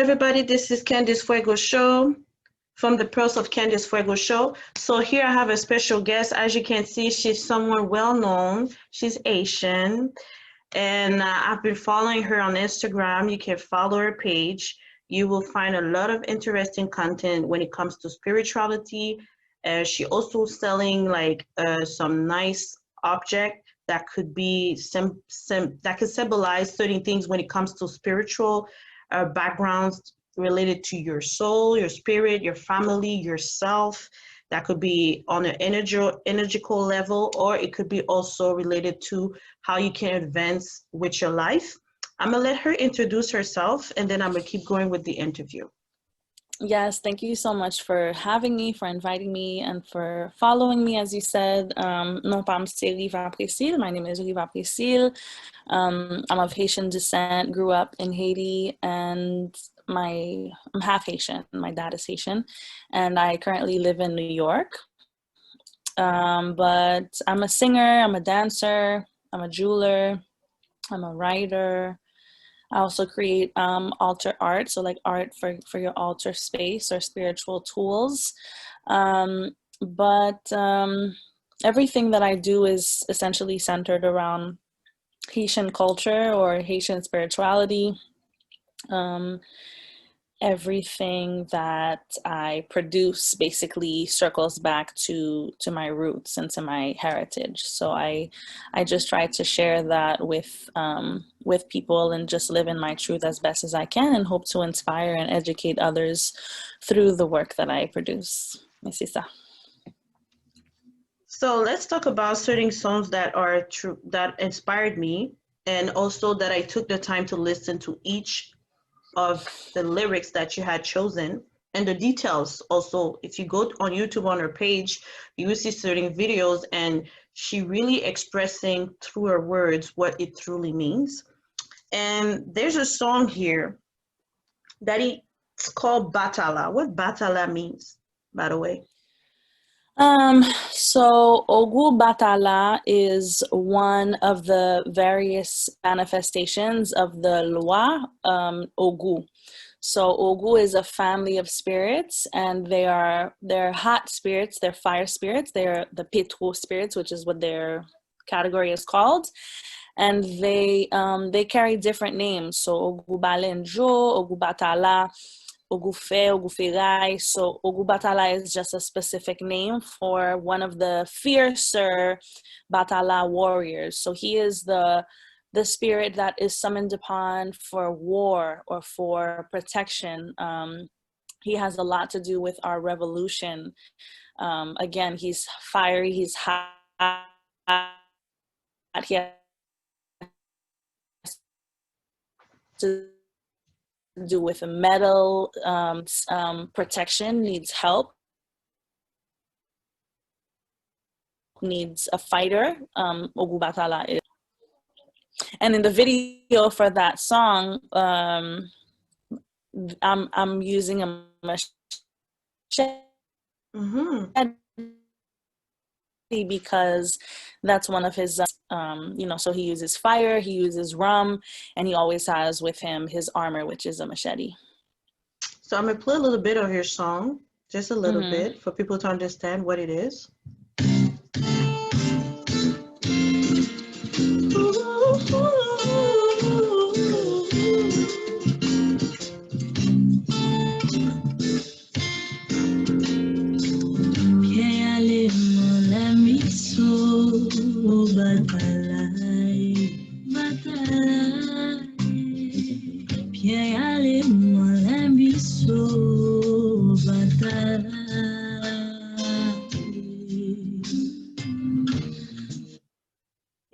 everybody. This is Candice Fuego Show from the Pearls of Candice Fuego Show. So here I have a special guest. As you can see, she's someone well known. She's Asian, and I've been following her on Instagram. You can follow her page. You will find a lot of interesting content when it comes to spirituality. She also selling like some nice object that could be that could symbolize certain things when it comes to spiritual backgrounds related to your soul, your spirit, your family, yourself. That could be on an energical level, or it could be also related to how you can advance with your life. I'm gonna let her introduce herself, and then I'm gonna keep going with the interview. Yes, thank you so much for having me, for inviting me, and for following me, as you said. Nous, parle, Riva Précil. My name is Riva Précil. I'm of Haitian descent, grew up in Haiti, and I'm half Haitian. My dad is Haitian, and I currently live in New York. But I'm a singer, I'm a dancer, I'm a jeweler, I'm a writer. I also create altar art, so like art for your altar space or spiritual tools. But everything that I do is essentially centered around Haitian culture or Haitian spirituality. Everything that I produce basically circles back to my roots and to my heritage. So I just try to share that with people and just live in my truth as best as I can, and hope to inspire and educate others through the work that I produce. Merci ça. So let's talk about certain songs that are true, that inspired me, and also that I took the time to listen to each of the lyrics that you had chosen, and the details also. If you go on YouTube on her page, you will see certain videos, and she really expressing through her words what it truly means. And there's a song here that it's called Batala. What Batala means, by the way? So Ogu Batala is one of the various manifestations of the Loi Ogu. So Ogu is a family of spirits, and they're hot spirits, they're fire spirits, they're the Petro spirits, which is what their category is called. And they carry different names. So Ogu Balenjo, Ogu Batala, Ogufe, Ogufirai. So Ogu Batala is just a specific name for one of the fiercer Batala warriors. So he is the spirit that is summoned upon for war or for protection. He has a lot to do with our revolution. Again, he's fiery, he's hot. He has to do with metal, protection, needs help, needs a fighter. Ogu Batala is. And in the video for that song, I'm using a machete. Because that's one of his, so he uses fire, he uses rum, and he always has with him his armor, which is a machete. So I'm going to play a little bit of your song, just a little bit, for people to understand what it is.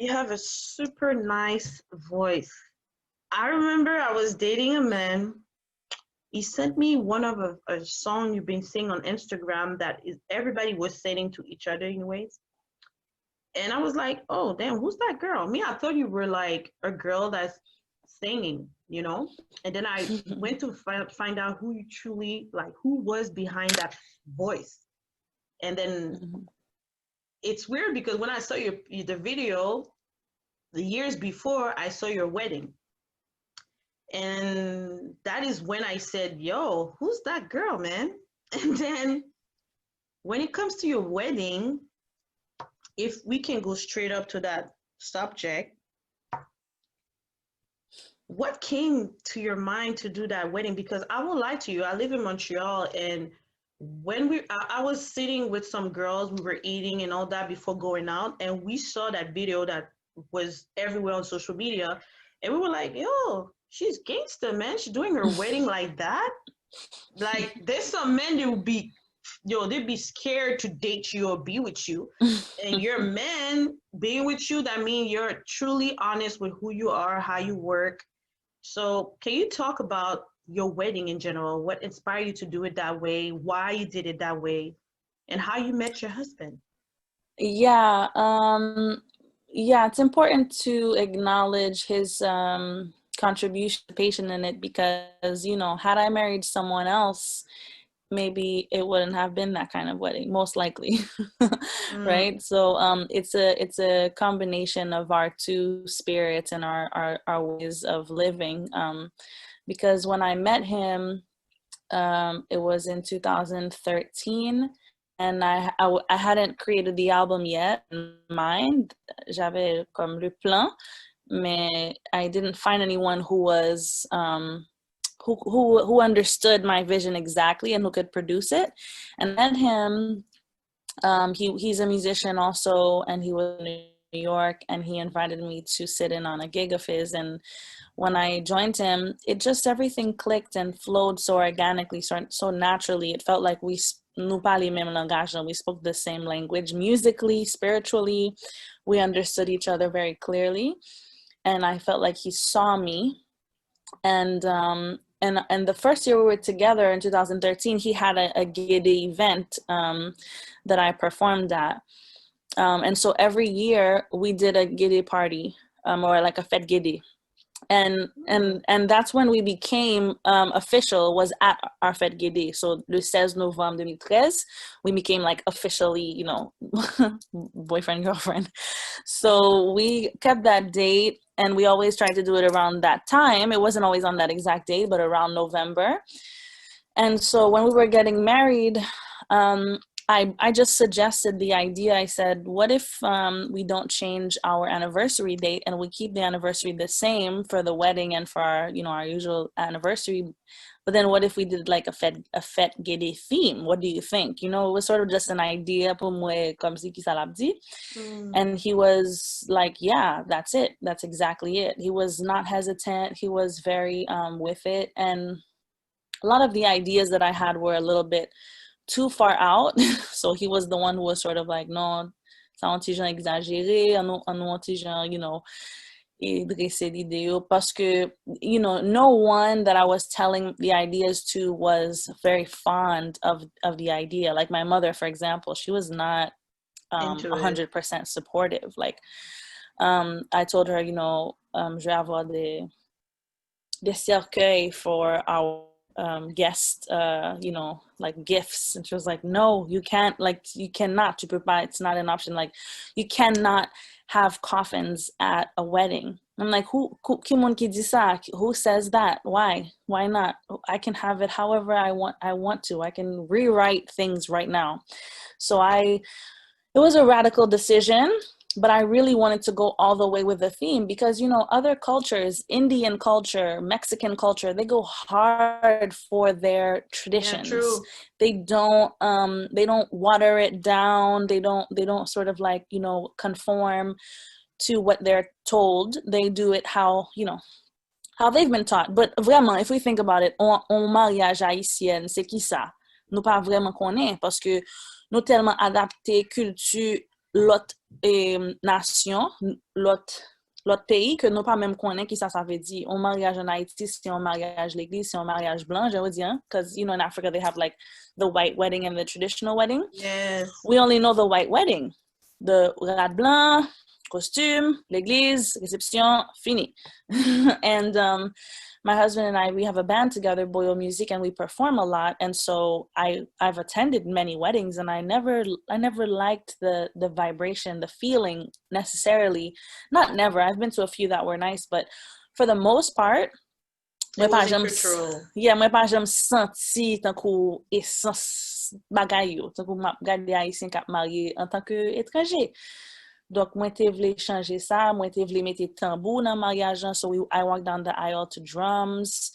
You have a super nice voice. I remember I was dating a man. He sent me one of a song you've been singing on Instagram that is everybody was singing to each other anyways. And I was like, oh, damn, who's that girl? Me, I thought you were like a girl that's singing, you know? And then I went to find out who you truly, like, who was behind that voice. And then it's weird because when I saw the video, the years before, I saw your wedding. And that is when I said, yo, who's that girl, man? And then when it comes to your wedding, if we can go straight up to that subject, what came to your mind to do that wedding? Because I won't lie to you, I live in Montreal, and I was sitting with some girls, we were eating and all that before going out, and we saw that video that was everywhere on social media, and we were like, yo, she's gangster, man. She's doing her wedding like that. Like, there's some men that would be, they'd be scared to date you or be with you. And your man being with you, that means you're truly honest with who you are, how you work. So can you talk about your wedding in general? What inspired you to do it that way? Why you did it that way? And how you met your husband? Yeah, yeah, it's important to acknowledge his contribution in it because, you know, had I married someone else, maybe it wouldn't have been that kind of wedding, most likely. Right? So it's a combination of our two spirits and our ways of living. Because when I met him, it was in 2013, and I hadn't created the album yet in mind. J'avais comme le plan, mais I didn't find anyone who was who understood my vision exactly and who could produce it. And met him. He's a musician also, and he was in New York, and he invited me to sit in on a gig of his. And when I joined him, it just everything clicked and flowed so organically, so naturally. It felt like nous parle le même langage, and we spoke the same language, musically, spiritually. We understood each other very clearly, and I felt like he saw me. And the first year we were together in 2013, he had a Guédé event that I performed at. And so every year we did a Guédé party, or like a fête Guédé. And that's when we became official, was at our fête Guédé. So le 16 November 2013, we became like officially, you know, boyfriend, girlfriend. So we kept that date, and we always tried to do it around that time. It wasn't always on that exact date, but around November. And so when we were getting married, I just suggested the idea. I said, what if we don't change our anniversary date and we keep the anniversary the same for the wedding and for our, you know, our usual anniversary? But then what if we did like a fête Guédé theme? What do you think? You know, it was sort of just an idea, comme si qui dit. And he was like, yeah, that's it. That's exactly it. He was not hesitant. He was very with it. And a lot of the ideas that I had were a little bit too far out. So he was the one who was sort of like, non, ça un petit genre exagéré, un petit genre, you know, dresser l'idée, parce que, you know, no one that I was telling the ideas to was very fond of the idea. Like my mother, for example, she was not 100% supportive. Like, I told her, you know, je vais avoir des cercueils for our guest, you know, like gifts. And she was like, no, you can't, like, you cannot, tu peux pas, it's not an option. Like, you cannot have coffins at a wedding. I'm like, who qui dit ça? Who says that? Why not? I can have it however I want to. I can rewrite things right now. So it was a radical decision, but I really wanted to go all the way with the theme because, you know, other cultures, Indian culture, Mexican culture, they go hard for their traditions. Yeah, true. They don't water it down. They don't sort of like, you know, conform to what they're told. They do it how, you know, how they've been taught. But vraiment, if we think about it, on mariage haïtienne, c'est qui ça? Nous pas vraiment connaît parce que nous tellement adapté culture l'autre nation, l'autre pays que nous pas même connaît qui ça veut dire. On mariage en Haïti, c'est un mariage l'église, c'est un mariage blanc, je veux dire, because you know in Africa they have like the white wedding and the traditional wedding. Yes. We only know the white wedding, the rad blanc, costume, l'église, réception, fini. And my husband and I, we have a band together, Boyo Music, and we perform a lot. And so I've attended many weddings, and I never liked the vibration, the feeling necessarily. Not never. I've been to a few that were nice, but for the most part, It wasn't cultural. Yeah, mwen pa jam senti tan kou essence bagay yo, tan kou map gade Haitien kap marye en tant que étranger. Donc, mwen te vle chanje sa, mwen te vle mette tambou nan mariage an, so I walked down the aisle to drums.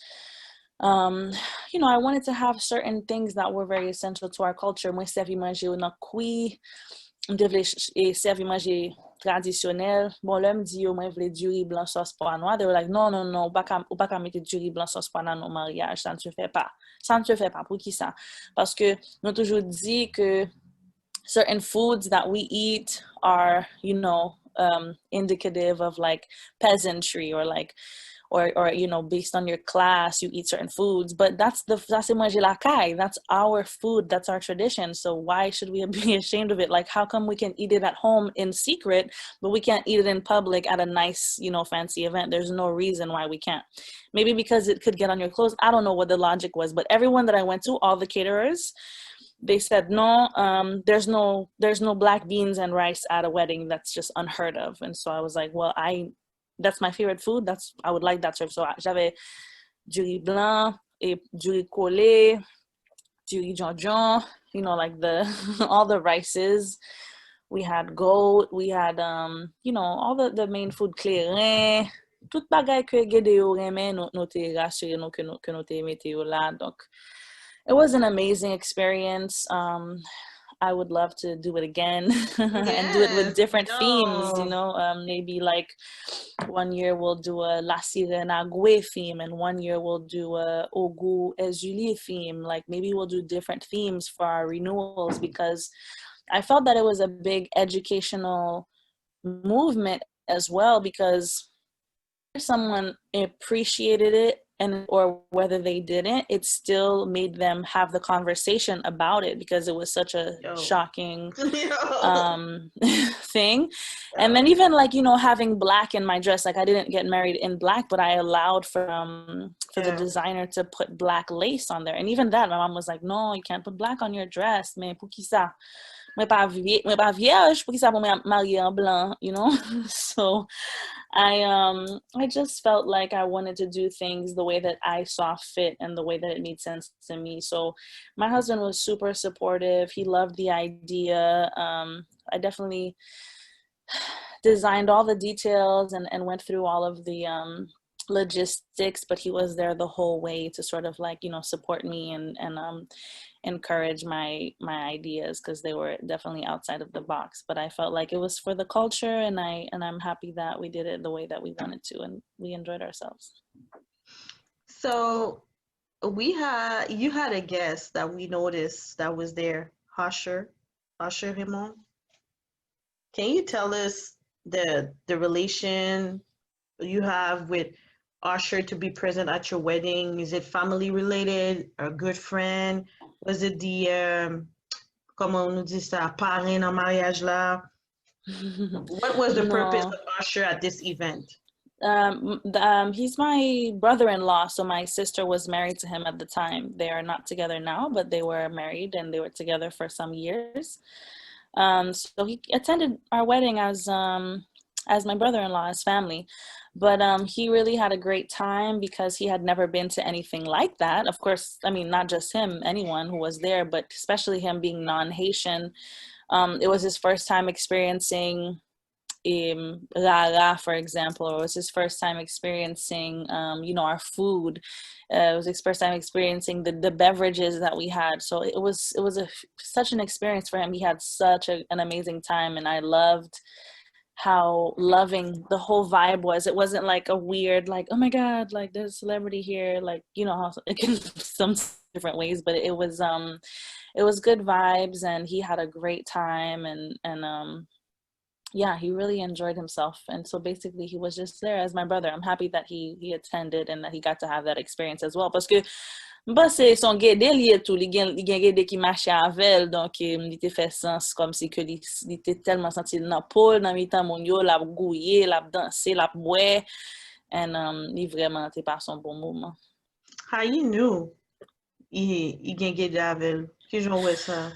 You know, I wanted to have certain things that were very essential to our culture. Mwen servi manje yo nan koui, mwen te vle servi manje traditionnel. Bon, là, me dit yo, mwen vle du riz blanc sauce pois noir. They were like, non, non, non, ou pas mettre du riz blanc sauce pois noir dans mariage, ça ne se fait pas. Ça ne se fait pas. Pour qui ça? Parce que nous toujours dit que certain foods that we eat are, you know, indicative of like peasantry or like, or you know, based on your class, you eat certain foods. But that's manger la caille. That's our food. That's our tradition. So why should we be ashamed of it? Like, how come we can eat it at home in secret, but we can't eat it in public at a nice, you know, fancy event? There's no reason why we can't. Maybe because it could get on your clothes. I don't know what the logic was, but everyone that I went to, all the caterers, they said, no, there's no black beans and rice at a wedding. That's just unheard of. And so I was like, well, that's my favorite food. I would like that served. So j'avais du riz blanc et du riz collé, du riz jonjon, you know, like all the rices. We had goat, we had, you know, all the main food, clairin, tout bagay que Guédé yo reme, nou te rassure nou que nou te mette yo la. Donc, it was an amazing experience. I would love to do it again and do it with different themes, you know, maybe like one year we'll do a La Sirène Agüe theme and one year we'll do a Ogu Ezuli theme. Like maybe we'll do different themes for our renewals because I felt that it was a big educational movement as well because if someone appreciated it or whether they didn't, it still made them have the conversation about it because it was such a shocking thing. And then even like, you know, having black in my dress, like I didn't get married in black, but I allowed for the designer to put black lace on there. And even that, my mom was like, no, you can't put black on your dress. Mais pour qui ça? Mwen pa vierge, pour qui ça pour me marier en blanc, you know? So I just felt like I wanted to do things the way that I saw fit and the way that it made sense to me. So my husband was super supportive. He loved the idea. I definitely designed all the details and went through all of the logistics, but he was there the whole way to sort of like, you know, support me and encourage my ideas because they were definitely outside of the box. But I felt like it was for the culture, and I'm happy that we did it the way that we wanted to, and we enjoyed ourselves. So you had a guest that we noticed that was there, Usher Raymond. Can you tell us the relation you have with Usher to be present at your wedding? Is it family related, a good friend? Was it comment on nous dit ça, parrain en mariage là? What was the purpose of Usher at this event? He's my brother-in-law, so my sister was married to him at the time. They are not together now, but they were married and they were together for some years. So he attended our wedding as my brother-in-law, as family. But he really had a great time because he had never been to anything like that. Of course, I mean, not just him, anyone who was there, but especially him being non-Haitian. It was his first time experiencing rara, for example, or it was his first time experiencing, you know, our food. It was his first time experiencing the beverages that we had. So it was such an experience for him. He had such an amazing time, and I loved how loving the whole vibe was. It wasn't like a weird, like, oh my God, like there's a celebrity here, like, you know, how it can some different ways, but it was good vibes, and he had a great time, and yeah, he really enjoyed himself. And so basically he was just there as my brother. I'm happy that he attended and that he got to have that experience as well. Parce que c'est son Guédé lié tout, li gen Guédé qui marchait avec, donc il te fait sens comme si que il était tellement senti dans Paul, dans mi-temps mon yo, la gouiller, la danser, la boire, and il vraiment te passe un bon moment. How you knew il gen Guédé avec? Qui j'en ouais ça?